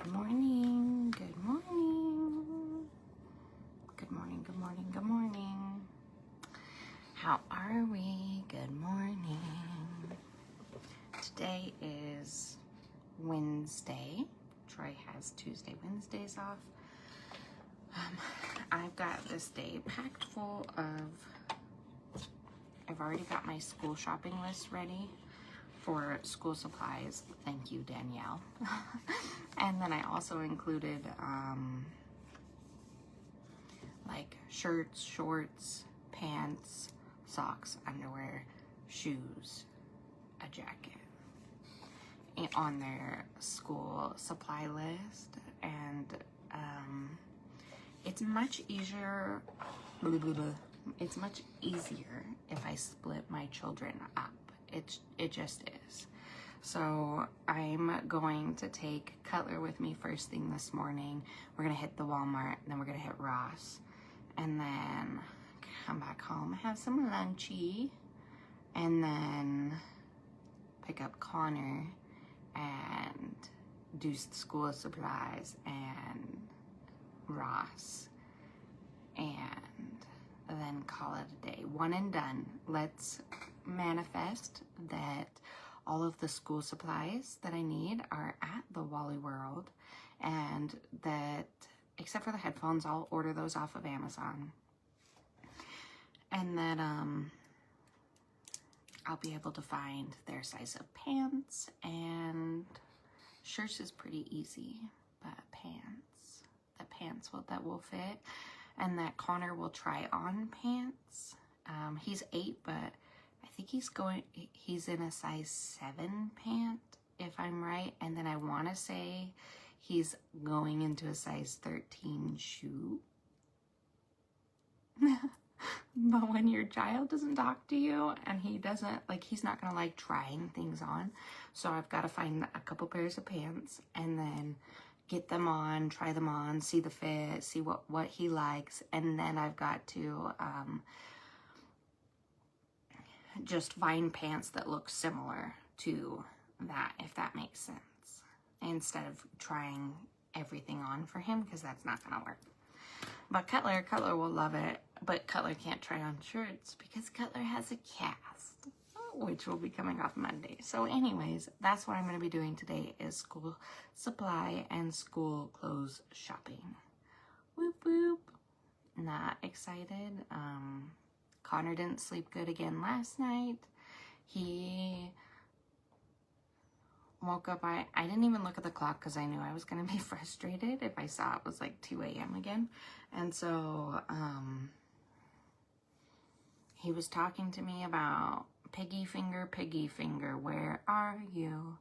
Good morning, good morning, good morning, good morning, good morning. How are we? Good morning. Today is Wednesday. Troy has Tuesday, Wednesdays off. I've got this day packed full of, I've already got my school shopping list ready for school supplies. Thank you, Danielle. And then I also included like shirts, shorts, pants, socks, underwear, shoes, a jacket on their school supply list. And it's much easier, it's much easier if I split my children up. It just is. So I'm going to take Cutler with me first thing this morning. We're gonna hit the Walmart, and then we're gonna hit Ross, and then come back home, have some lunchy, and then pick up Connor and do school supplies and Ross, and then call it a day. One and done. Let's manifest that all of the school supplies that I need are at the Wally World, and that except for the headphones, I'll order those off of Amazon, and that I'll be able to find their size of pants, and shirts is pretty easy, but the pants that will fit, and that Connor will try on pants. He's 8, but I think he's in a size 7 pant, if I'm right. And then I want to say he's going into a size 13 shoe. But when your child doesn't talk to you and he doesn't, like, he's not going to like trying things on. So I've got to find a couple pairs of pants and then get them on, try them on, see the fit, see what he likes. And then I've got to just find pants that look similar to that, if that makes sense, instead of trying everything on for him, because that's not gonna work. But Cutler will love it, but Cutler can't try on shirts because Cutler has a cast, which will be coming off Monday. So anyways, that's what I'm going to be doing today, is school supply and school clothes shopping. Whoop whoop. Not excited. Connor didn't sleep good again last night. He woke up, I didn't even look at the clock because I knew I was going to be frustrated if I saw it was like 2 a.m. again. And so he was talking to me about Piggy Finger, where are you?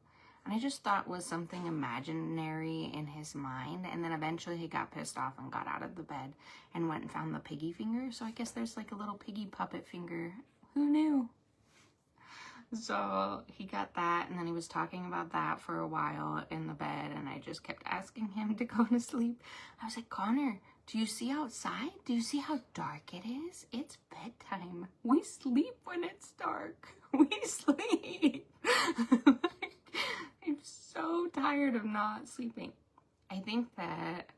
And I just thought it was something imaginary in his mind. And then eventually he got pissed off and got out of the bed and went and found the piggy finger. So I guess there's like a little piggy puppet finger. Who knew? So he got that, and then he was talking about that for a while in the bed, and I just kept asking him to go to sleep. I was like, Connor, do you see outside? Do you see how dark it is? It's bedtime. We sleep when it's dark. We sleep. I'm so tired of not sleeping. I think that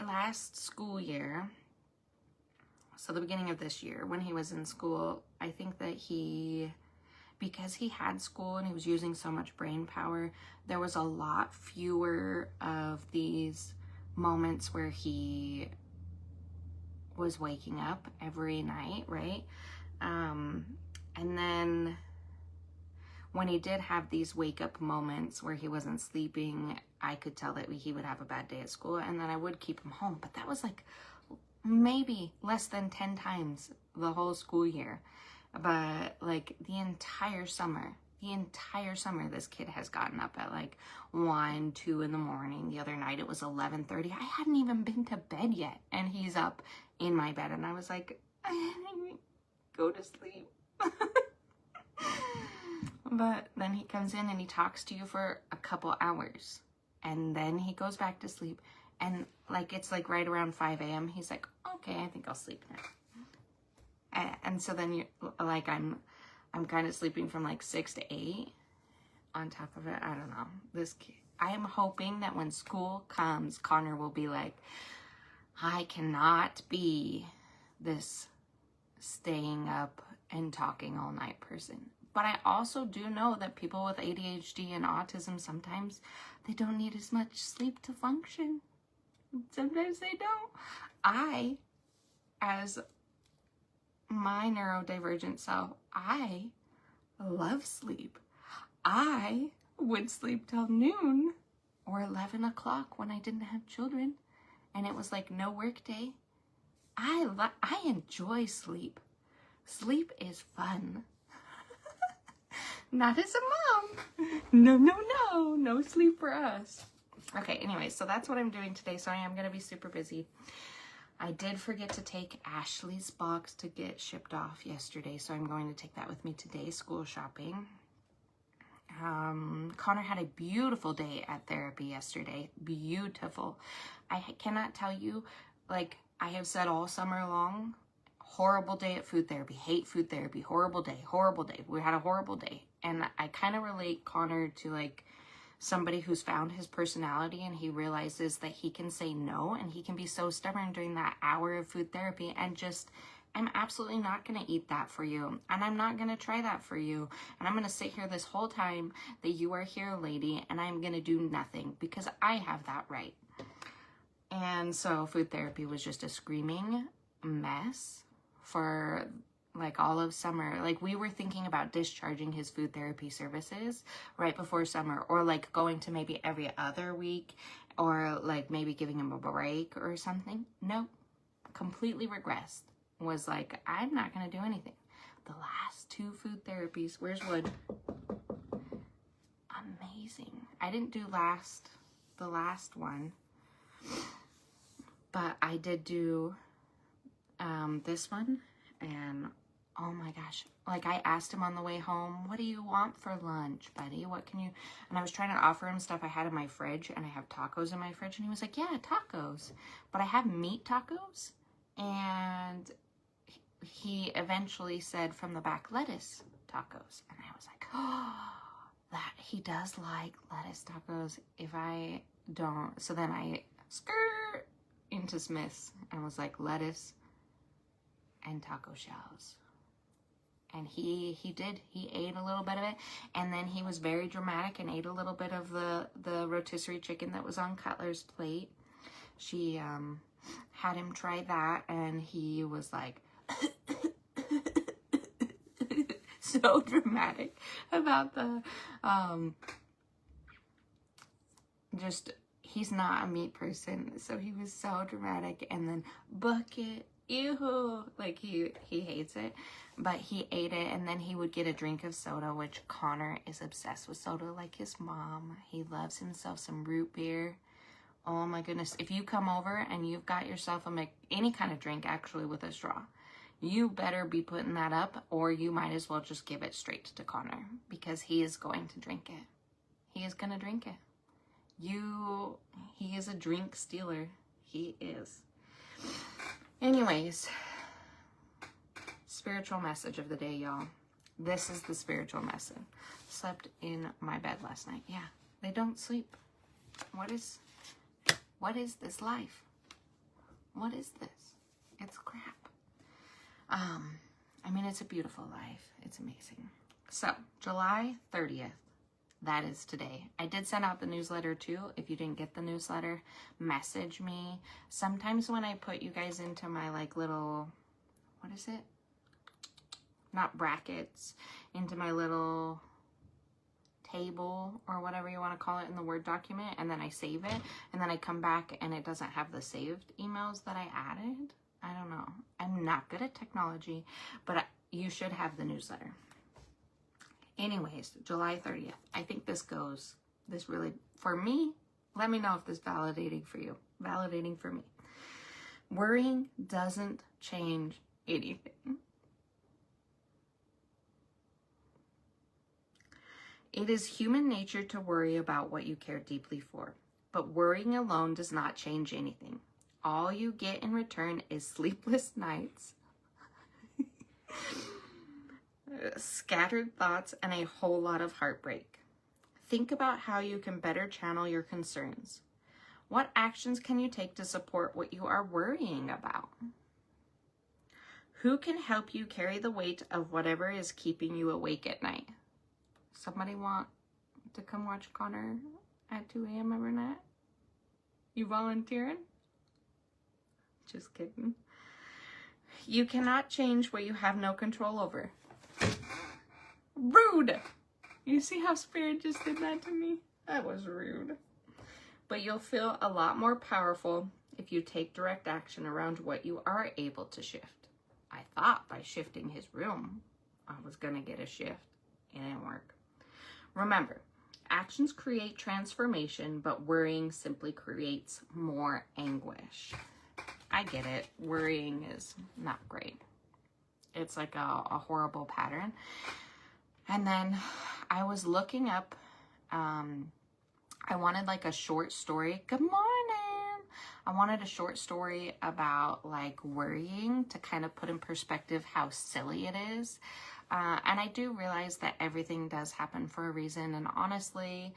last school year, so the beginning of this year, when he was in school, I think that because he had school and he was using so much brain power, there was a lot fewer of these moments where he was waking up every night, right? And then when he did have these wake up moments where he wasn't sleeping, I could tell that he would have a bad day at school, and then I would keep him home. But that was like maybe less than 10 times the whole school year. But like the entire summer, this kid has gotten up at like 1, 2 in the morning. The other night it was 11:30. I hadn't even been to bed yet, and he's up in my bed, and I was like, I didn't even go to sleep. But then he comes in and he talks to you for a couple hours, and then he goes back to sleep. And like it's like right around 5 a.m. he's like, okay, I think I'll sleep now. And so then I'm kind of sleeping from like 6 to 8 on top of it. I don't know. This kid, I am hoping that when school comes, Connor will be like, I cannot be this staying up and talking all night person. But I also do know that people with ADHD and autism, sometimes they don't need as much sleep to function. Sometimes they don't. I, as my neurodivergent self, I love sleep. I would sleep till noon or 11 o'clock when I didn't have children and it was like no work day. I enjoy sleep. Sleep is fun. Not as a mom. No sleep for us. Okay, anyway, so that's what I'm doing today. So I am going to be super busy. I did forget to take Ashley's box to get shipped off yesterday, so I'm going to take that with me today, school shopping. Connor had a beautiful day at therapy yesterday. Beautiful. I cannot tell you, like I have said all summer long, horrible day at food therapy, hate food therapy, horrible day. We had a horrible day. And I kind of relate Connor to like somebody who's found his personality and he realizes that he can say no and he can be so stubborn during that hour of food therapy and just, I'm absolutely not going to eat that for you. And I'm not going to try that for you. And I'm going to sit here this whole time that you are here, lady, and I'm going to do nothing because I have that right. And so food therapy was just a screaming mess for like all of summer. Like we were thinking about discharging his food therapy services right before summer, or like going to maybe every other week, or like maybe giving him a break or something. Nope, completely regressed. Was like, I'm not gonna do anything. The last 2 food therapies, where's Wood? Amazing. I didn't do the last one, but I did do this one, and oh my gosh, like I asked him on the way home, what do you want for lunch, buddy? What can you, and I was trying to offer him stuff I had in my fridge, and I have tacos in my fridge, and he was like, yeah, tacos, but I have meat tacos, and he eventually said from the back, lettuce tacos, and I was like, oh, that he does like lettuce tacos. If I don't, so then I skirt into Smith's and was like, lettuce and taco shells. And he ate a little bit of it, and then he was very dramatic and ate a little bit of the rotisserie chicken that was on Cutler's plate. She had him try that, and he was like so dramatic about the just, he's not a meat person, so he was so dramatic. And then bucket, ew, like he hates it, but he ate it. And then he would get a drink of soda, which Connor is obsessed with soda like his mom. He loves himself some root beer. Oh my goodness, if you come over and you've got yourself any kind of drink actually with a straw, you better be putting that up, or you might as well just give it straight to Connor, because he is going to drink it. He is going to drink it. He is a drink stealer. He is. Anyways, spiritual message of the day, y'all. This is the spiritual message. Slept in my bed last night. Yeah, they don't sleep. What is this life? What is this? It's crap. I mean, it's a beautiful life. It's amazing. So, July 30th, that is today. I did send out the newsletter too. If you didn't get the newsletter, message me. Sometimes when I put you guys into my like little, what is it? Not brackets, into my little table or whatever you want to call it in the Word document, and then I save it, and then I come back and it doesn't have the saved emails that I added. I don't know. I'm not good at technology, but you should have the newsletter. Anyways, July 30th. I think this really, for me, let me know if this is validating for you. Validating for me. Worrying doesn't change anything. It is human nature to worry about what you care deeply for, but worrying alone does not change anything. All you get in return is sleepless nights, scattered thoughts, and a whole lot of heartbreak. Think about how you can better channel your concerns. What actions can you take to support what you are worrying about? Who can help you carry the weight of whatever is keeping you awake at night? Somebody want to come watch Connor at 2 a.m. every night? You volunteering? Just kidding. You cannot change what you have no control over. Rude! You see how Spirit just did that to me? That was rude. But you'll feel a lot more powerful if you take direct action around what you are able to shift. I thought by shifting his room, I was gonna get a shift. It didn't work. Remember, actions create transformation, but worrying simply creates more anguish. I get it. Worrying is not great. It's like a horrible pattern. And then I was looking up, I wanted like a short story. Good morning. I wanted a short story about like worrying to kind of put in perspective how silly it is. And I do realize that everything does happen for a reason. And honestly,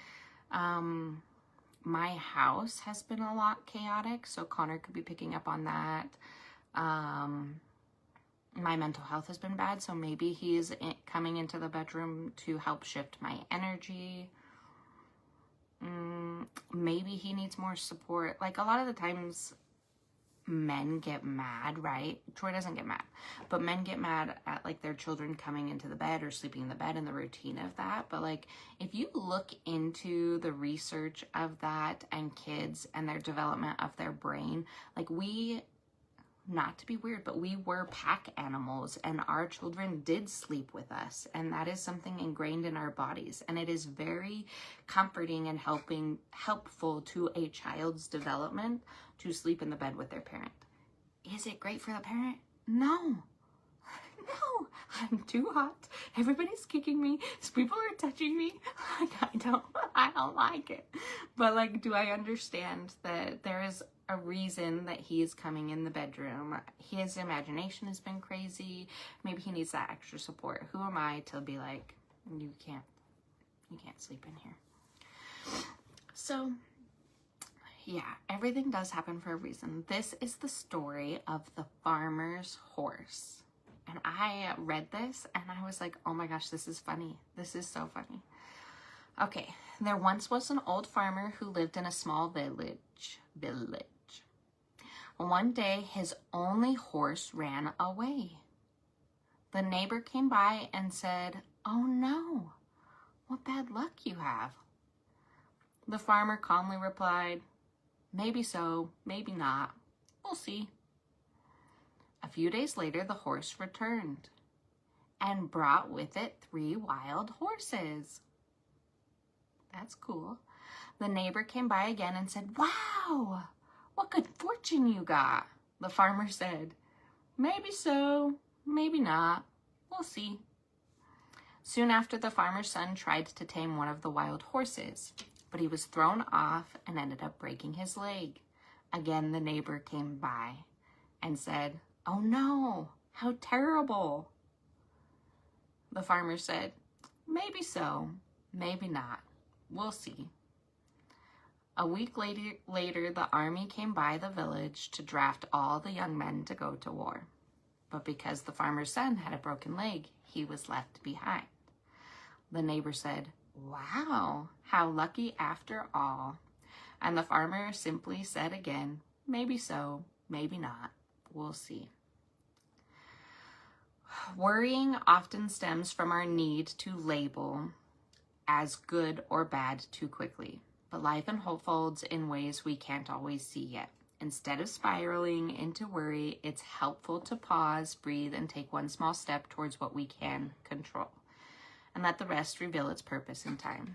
my house has been a lot chaotic, so Connor could be picking up on that. My mental health has been bad, so maybe he's coming into the bedroom to help shift my energy. Maybe he needs more support. Like a lot of the times men get mad, right? Troy doesn't get mad, but men get mad at like their children coming into the bed or sleeping in the bed and the routine of that. But like if you look into the research of that and kids and their development of their brain, like we, not to be weird, but we were pack animals and our children did sleep with us, and that is something ingrained in our bodies, and it is very comforting and helpful to a child's development to sleep in the bed with their parent. Is it great for the parent? No. No, I'm too hot. Everybody's kicking me. People are touching me. Like I don't like it. But like, do I understand that there is a reason that he is coming in the bedroom? His imagination has been crazy. Maybe he needs that extra support. Who am I to be like, you can't sleep in here? So yeah, everything does happen for a reason. This is the story of the farmer's horse. And I read this and I was like, oh my gosh, this is funny. This is so funny. Okay, there once was an old farmer who lived in a small village. One day, his only horse ran away. The neighbor came by and said, oh no, what bad luck you have. The farmer calmly replied, maybe so, maybe not. We'll see. A few days later, the horse returned and brought with it 3 wild horses. That's cool. The neighbor came by again and said, wow, what good fortune you got. The farmer said, maybe so, maybe not. We'll see. Soon after, the farmer's son tried to tame one of the wild horses, but he was thrown off and ended up breaking his leg. Again, the neighbor came by and said, oh no, how terrible. The farmer said, maybe so, maybe not. We'll see. A week later, the army came by the village to draft all the young men to go to war. But because the farmer's son had a broken leg, he was left behind. The neighbor said, wow, how lucky after all. And the farmer simply said again, maybe so, maybe not. We'll see. Worrying often stems from our need to label as good or bad too quickly, but life unfolds in ways we can't always see yet. Instead of spiraling into worry, it's helpful to pause, breathe, and take one small step towards what we can control, and let the rest reveal its purpose in time.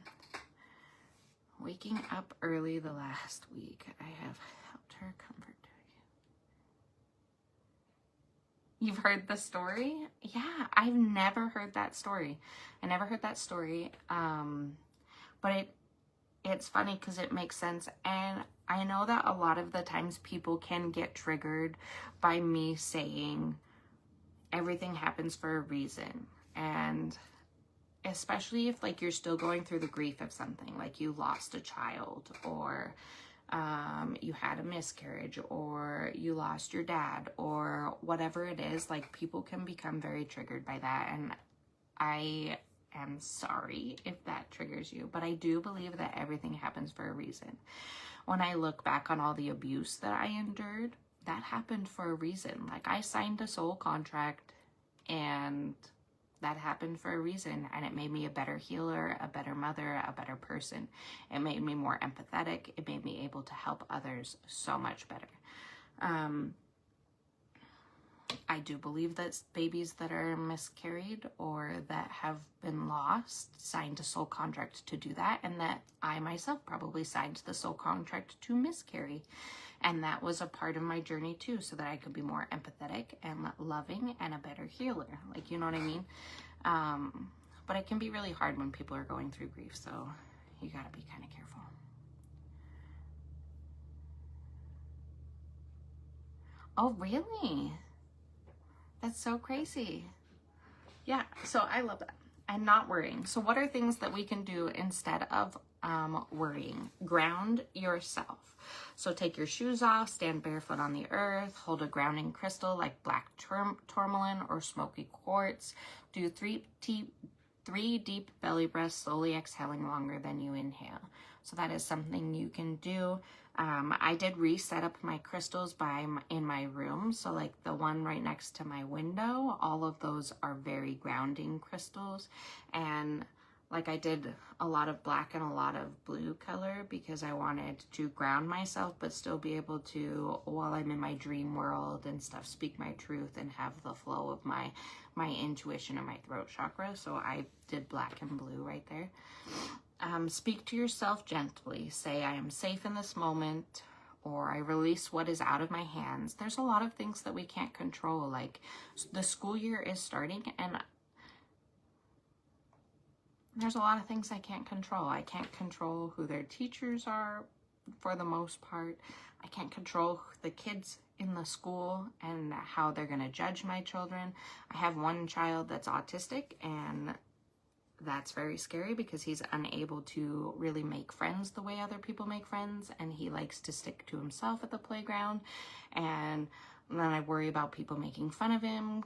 Waking up early the last week, I have helped her comfort. You've heard the story? Yeah, I've never heard that story. I never heard that story. But it's funny because it makes sense. And I know that a lot of the times people can get triggered by me saying everything happens for a reason. And especially if like you're still going through the grief of something, like you lost a child, or you had a miscarriage, or you lost your dad, or whatever it is, like people can become very triggered by that. And I am sorry if that triggers you, but I do believe that everything happens for a reason. When I look back on all the abuse that I endured, that happened for a reason. Like I signed a soul contract, and that happened for a reason, and it made me a better healer, a better mother, a better person. It made me more empathetic. It made me able to help others so much better. I do believe that babies that are miscarried or that have been lost signed a soul contract to do that, and that I myself probably signed the soul contract to miscarry. And that was a part of my journey too, so that I could be more empathetic and loving and a better healer. Like, you know what I mean? But it can be really hard when people are going through grief, so you gotta be kind of careful. Oh, really? That's so crazy. Yeah, so I love that. And not worrying. So what are things that we can do instead of worrying? Ground yourself. So take your shoes off, stand barefoot on the earth, hold a grounding crystal like black tourmaline or smoky quartz. Do three deep belly breaths, slowly exhaling longer than you inhale. So that is something you can do. I did reset up my crystals in my room. So like the one right next to my window, all of those are very grounding crystals. And like I did a lot of black and a lot of blue color because I wanted to ground myself, but still be able to, while I'm in my dream world and stuff, speak my truth and have the flow of my intuition and my throat chakra. So I did black and blue right there. Speak to yourself gently. Say, I am safe in this moment, or I release what is out of my hands. There's a lot of things that we can't control. Like the school year is starting, and there's a lot of things I can't control. I can't control who their teachers are for the most part. I can't control the kids in the school and how they're going to judge my children. I have one child that's autistic, and that's very scary because he's unable to really make friends the way other people make friends, and he likes to stick to himself at the playground. And then I worry about people making fun of him.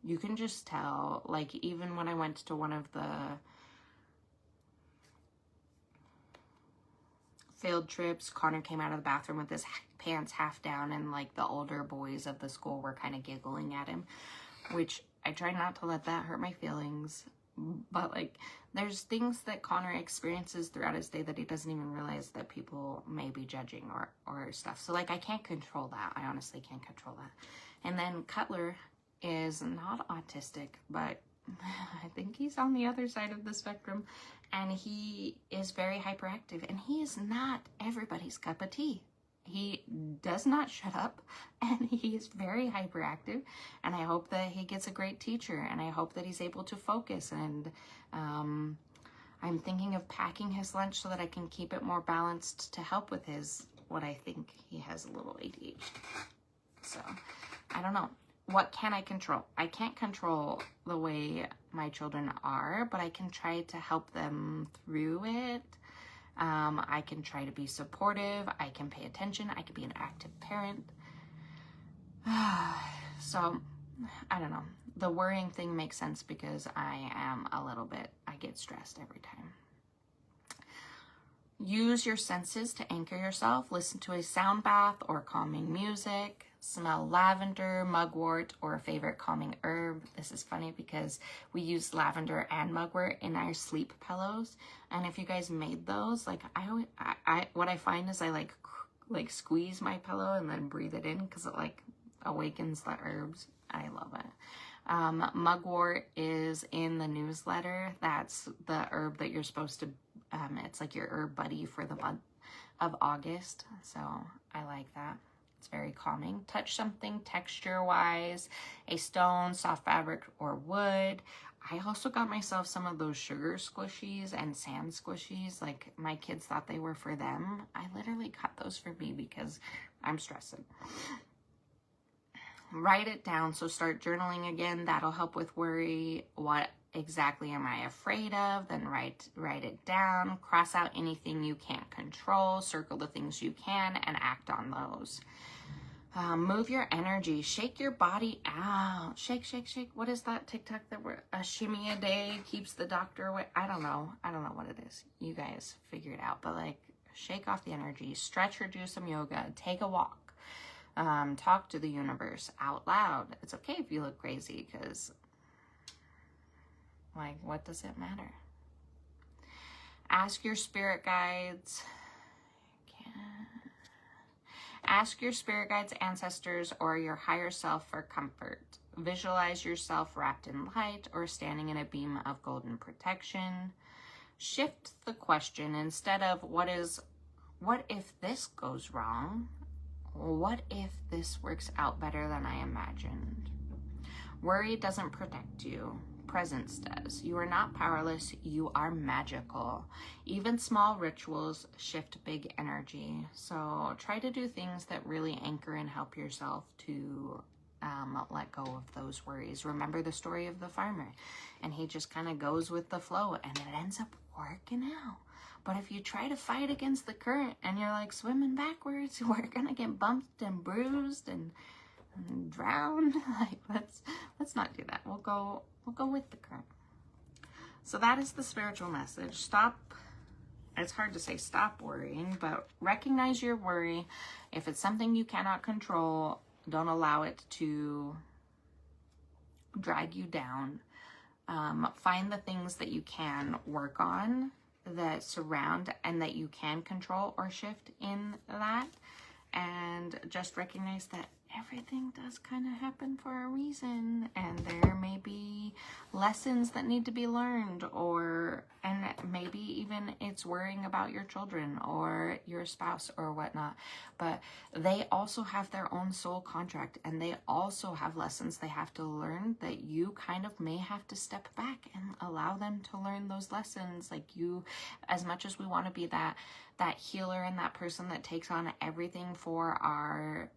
You can just tell, like, even when I went to one of the field trips, Connor came out of the bathroom with his pants half down, and like the older boys of the school were kind of giggling at him, which I try not to let that hurt my feelings. But like there's things that Connor experiences throughout his day that he doesn't even realize that people may be judging or stuff. So like I can't control that. I honestly can't control that. And then Cutler is not autistic, but I think he's on the other side of the spectrum, and he is very hyperactive, and he is not everybody's cup of tea. He does not shut up, and he is very hyperactive, and I hope that he gets a great teacher, and I hope that he's able to focus. And I'm thinking of packing his lunch so that I can keep it more balanced to help with what I think he has a little ADHD. So I don't know. What can I control? I can't control the way my children are, but I can try to help them through it. I can try to be supportive. I can pay attention. I can be an active parent. So, I don't know. The worrying thing makes sense because I get stressed every time. Use your senses to anchor yourself. Listen to a sound bath or calming music. Smell lavender, mugwort, or a favorite calming herb. This is funny because we use lavender and mugwort in our sleep pillows. And if you guys made those, like what I find is I like squeeze my pillow and then breathe it in because it like awakens the herbs. I love it. Mugwort is in the newsletter. That's the herb that you're supposed to, it's like your herb buddy for the month of August. So I like that. It's very calming. Touch something texture-wise, a stone, soft fabric, or wood. I also got myself some of those sugar squishies and sand squishies. Like, my kids thought they were for them. I literally got those for me because I'm stressing. write it down. So start journaling again. That'll help with worry. What exactly am I afraid of? Then write it down. Cross out anything you can't control. Circle the things you can and act on those. Move your energy. Shake your body out. Shake, shake, shake. What is that TikTok that we're a shimmy a day keeps the doctor away? I don't know what it is. You guys figure it out. But like, shake off the energy. Stretch or do some yoga. Take a walk. Talk to the universe out loud. It's okay if you look crazy, because like, what does it matter? Ask your spirit guides. Ask your spirit guides, ancestors, or your higher self for comfort. Visualize yourself wrapped in light or standing in a beam of golden protection. Shift the question. Instead of what if this goes wrong? What if this works out better than I imagined? Worry doesn't protect you. Presence does. You are not powerless. You are magical. Even small rituals shift big energy. So try to do things that really anchor and help yourself to let go of those worries. Remember the story of the farmer, and he just kind of goes with the flow, and it ends up working out. But if you try to fight against the current and you're like swimming backwards, we're gonna get bumped and bruised and drowned. Like, let's not do that. We'll go with the current. So that is the spiritual message. Stop. It's hard to say stop worrying, but recognize your worry. If it's something you cannot control, don't allow it to drag you down. Find the things that you can work on, that surround and that you can control or shift in that, and just recognize that everything does kind of happen for a reason, and there may be lessons that need to be learned, and maybe even it's worrying about your children or your spouse or whatnot, but they also have their own soul contract, and they also have lessons they have to learn that you kind of may have to step back and allow them to learn those lessons. Like, you, as much as we want to be that healer and that person that takes on everything for our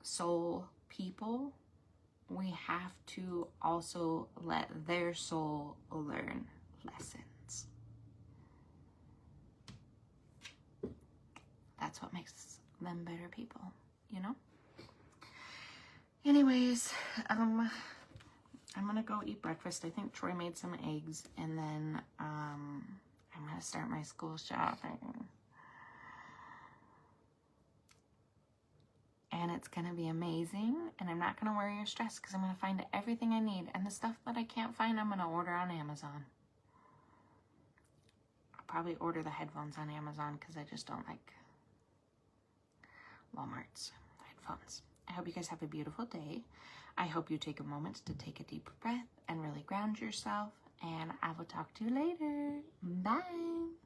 soul people, we have to also let their soul learn lessons. That's what makes them better people, you know? Anyways, I'm gonna go eat breakfast. I think Troy made some eggs, and then I'm gonna start my school shopping. And it's going to be amazing, and I'm not going to worry or stress because I'm going to find everything I need, and the stuff that I can't find, I'm going to order on Amazon. I'll probably order the headphones on Amazon because I just don't like Walmart's headphones. I hope you guys have a beautiful day. I hope you take a moment to take a deep breath and really ground yourself, and I will talk to you later. Bye.